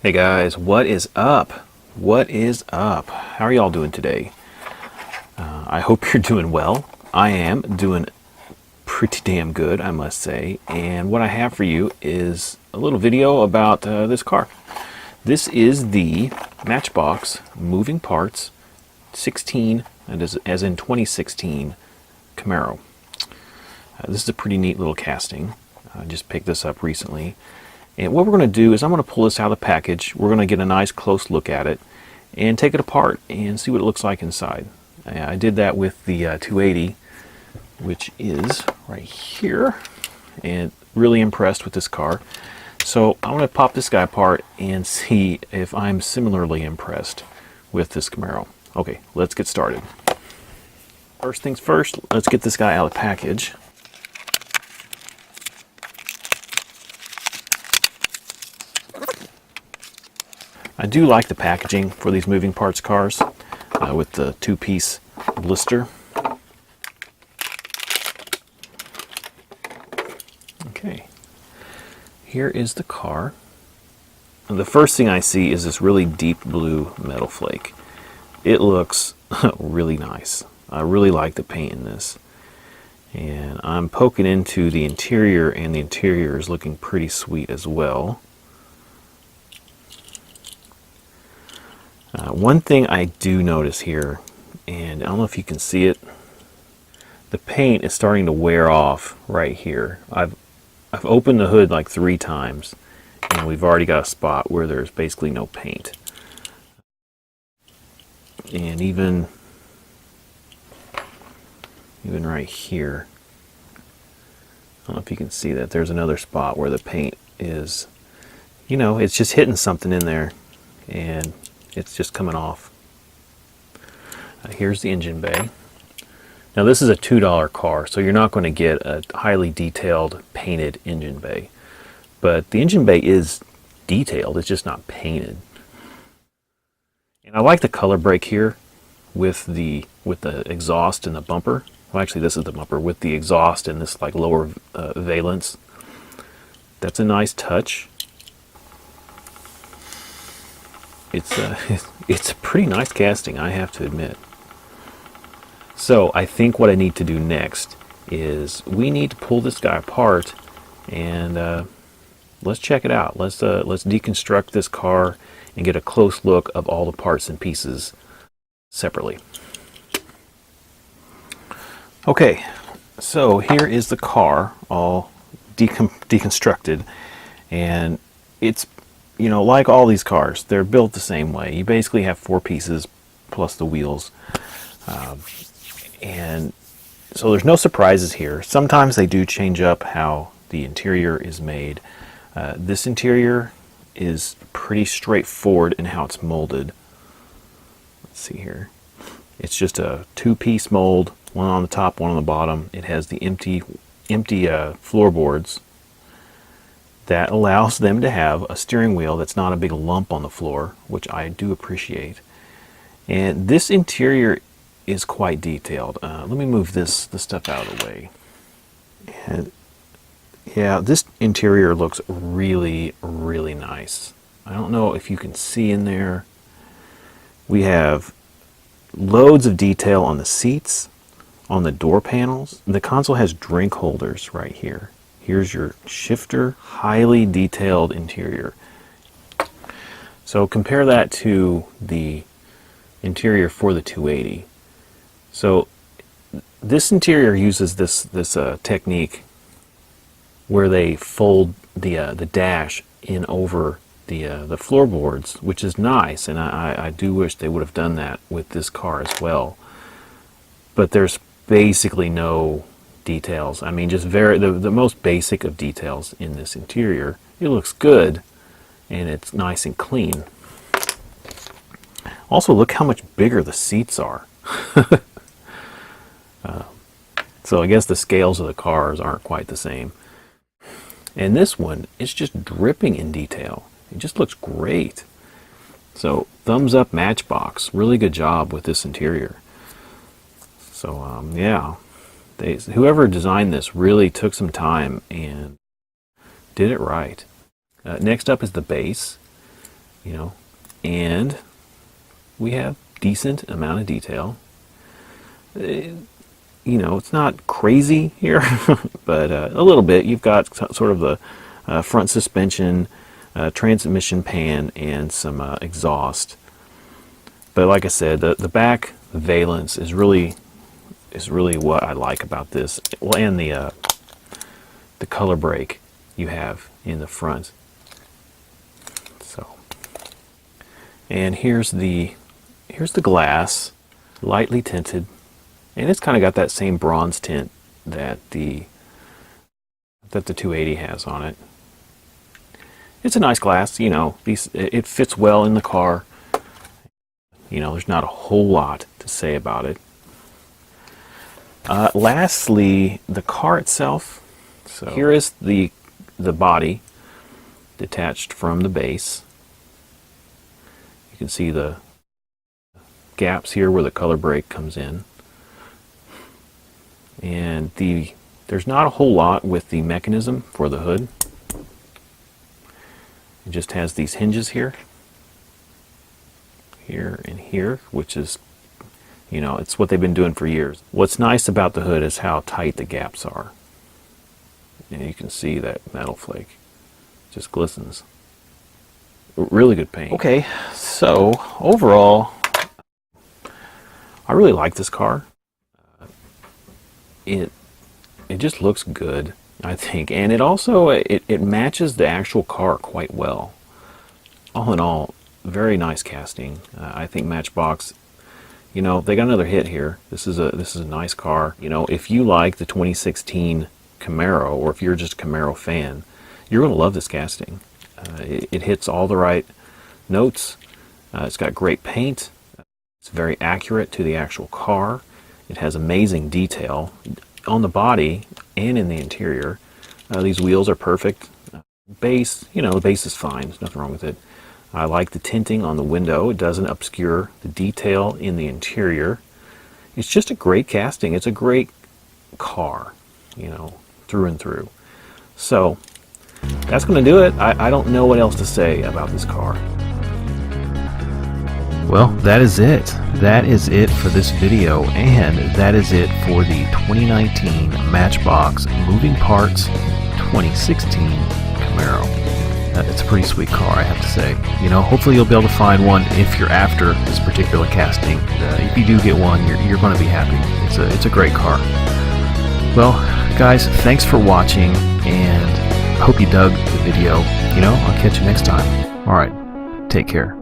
Hey guys, what is up? What is up? How are y'all doing today? I hope you're doing well. I am doing pretty damn good, I must say. And what I have for you is a little video about this car. This is the Matchbox Moving Parts 16, and as in 2016 Camaro. This is a pretty neat little casting. I just picked this up recently. And what we're going to do is I'm going to pull this out of the package. We're going to get a nice close look at it and take it apart and see what it looks like inside. I did that with the 280, which is right here, and really impressed with this car. So I'm going to pop this guy apart and see if I'm similarly impressed with this Camaro. Okay, let's get started. First things first, let's get this guy out of the package. I do like the packaging for these moving parts cars with the two-piece blister. Okay, here is the car. And the first thing I see is this really deep blue metal flake. It looks really nice. I really like the paint in this. And I'm poking into the interior, and the interior is looking pretty sweet as well. One thing I do notice here, and I don't know if you can see it, the paint is starting to wear off right here. I've opened the hood like 3 times, and we've already got a spot where there's basically no paint. And even right here, I don't know if you can see that, there's another spot where the paint is, you know, it's just hitting something in there, and it's just coming off. Here's the engine bay. Now this is a $2 car, so you're not going to get a highly detailed painted engine bay. But the engine bay is detailed, it's just not painted. And I like the color break here with the exhaust and the bumper. Well, actually this is the bumper with the exhaust and this like lower valence. That's a nice touch. It's a pretty nice casting, I have to admit. So I think what I need to do next is we need to pull this guy apart and let's check it out. Let's deconstruct this car and get a close look of all the parts and pieces separately. Okay, so here is the car all deconstructed, and it's, you know, like all these cars, they're built the same way. You basically have 4 pieces plus the wheels. And so there's no surprises here. Sometimes they do change up how the interior is made. This interior is pretty straightforward in how it's molded. Let's see here. It's just a 2-piece mold, one on the top, one on the bottom. It has the empty floorboards. That allows them to have a steering wheel that's not a big lump on the floor, which I do appreciate. And this interior is quite detailed. Let me move this stuff out of the way. And yeah, this interior looks really, really nice. I don't know if you can see in there. We have loads of detail on the seats, on the door panels. The console has drink holders right here. Here's your shifter, highly detailed interior. So compare that to the interior for the 280. So this interior uses this technique where they fold the dash in over the floorboards, which is nice, and I do wish they would have done that with this car as well. But there's basically no details. I mean, just the most basic of details in this interior. It looks good, and it's nice and clean. Also, look how much bigger the seats are. So I guess the scales of the cars aren't quite the same. And this one, it's just dripping in detail. It just looks great. So thumbs up Matchbox. Really good job with this interior. So yeah. Whoever designed this really took some time and did it right. Next up is the base. you know, and we have decent amount of detail. You know, it's not crazy here, but a little bit. You've got sort of the front suspension, transmission pan, and some exhaust. But like I said, the back valence is really what I like about this. Well, and the color break you have in the front. So, and here's the glass, lightly tinted. And it's kind of got that same bronze tint that the 280 has on it. It's a nice glass, you know. It fits well in the car. You know, there's not a whole lot to say about it. Lastly, the car itself. So here is the body detached from the base. You can see the gaps here where the color break comes in. And there's not a whole lot with the mechanism for the hood. It just has these hinges here, and here, which is, you know, it's what they've been doing for years. What's nice about the hood is how tight the gaps are. And you can see that metal flake just glistens. Really good paint. Okay, so overall, I really like this car. It just looks good, I think, and it also it matches the actual car quite well. All in all, very nice casting. I think Matchbox, you know, they got another hit here. This is a nice car. You know, if you like the 2016 Camaro, or if you're just a Camaro fan, you're going to love this casting. It hits all the right notes. It's got great paint. It's very accurate to the actual car. It has amazing detail on the body and in the interior. These wheels are perfect. Base, you know, the base is fine. There's nothing wrong with it. I like the tinting on the window. It doesn't obscure the detail in the interior. It's just a great casting. It's a great car, you know, through and through. So that's going to do it. I don't know what else to say about this car. Well, that is it. That is it for this video, and that is it for the 2019 Matchbox Moving Parts 2016 Camaro. It's a pretty sweet car, I have to say. You know, hopefully you'll be able to find one if you're after this particular casting. If you do get one, you're going to be happy. It's a great car. Well, guys, thanks for watching, and I hope you dug the video. You know, I'll catch you next time. All right, take care.